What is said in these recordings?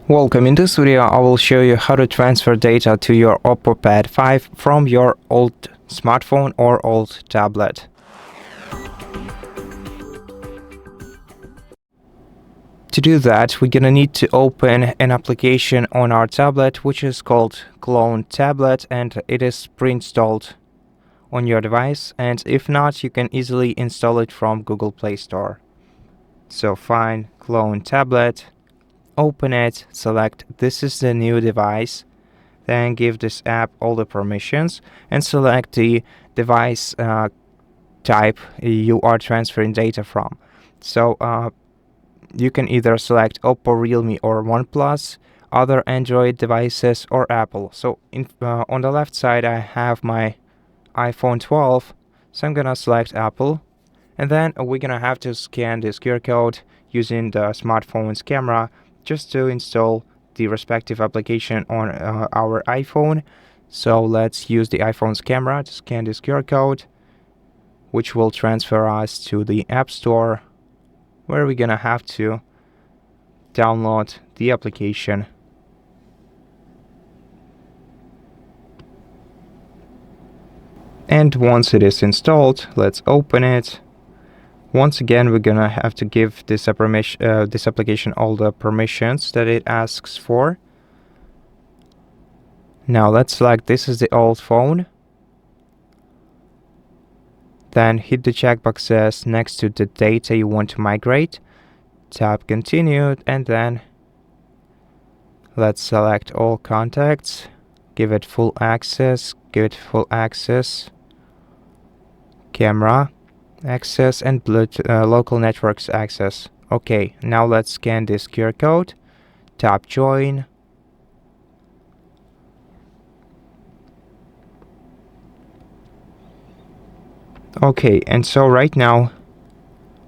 Welcome. In this video, I will show you how to transfer data to your OPPO Pad 5 from your old smartphone or old tablet. To do that, we're gonna need to open an application on our tablet which is called Clone Tablet, and it is pre-installed on your device, and if not, you can easily install it from Google Play Store. So find Clone Tablet, open it, select this is the new device, then give this app all the permissions and select the device type you are transferring data from. So you can either select OPPO, Realme or OnePlus, other Android devices or Apple. So on the left side I have my iPhone 12, so I'm gonna select Apple, and then we're gonna have to scan this QR code using the smartphone's camera just to install the respective application on our iPhone. So let's use the iPhone's camera to scan this QR code, which will transfer us to the App Store, where we're gonna have to download the application. And once it is installed, let's open it. Once again, we're gonna have to give this application all the permissions that it asks for. Now let's select this is the old phone. Then hit the checkboxes next to the data you want to migrate. Tap continue, and then let's select all contacts. Give it full access. Camera access and local networks access. Okay, now let's scan this QR code. Tap join. Okay, and so right now,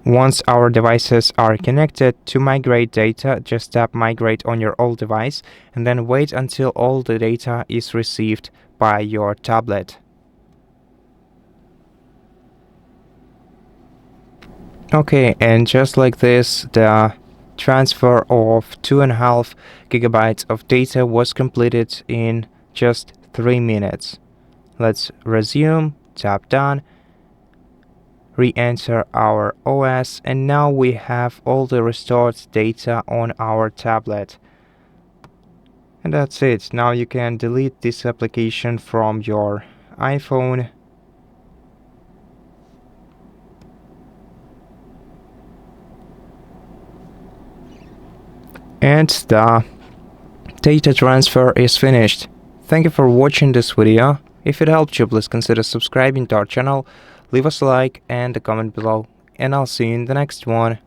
once our devices are connected, to migrate data, just tap migrate on your old device and then wait until all the data is received by your tablet. Okay, and just like this, the transfer of 2.5 gigabytes of data was completed in just 3 minutes. Let's resume, tap done, re-enter our OS, and now we have all the restored data on our tablet. And that's it. Now you can delete this application from your iPhone. And the data transfer is finished. Thank you for watching this video. If it helped you, please consider subscribing to our channel, leave us a like and a comment below, and I'll see you in the next one.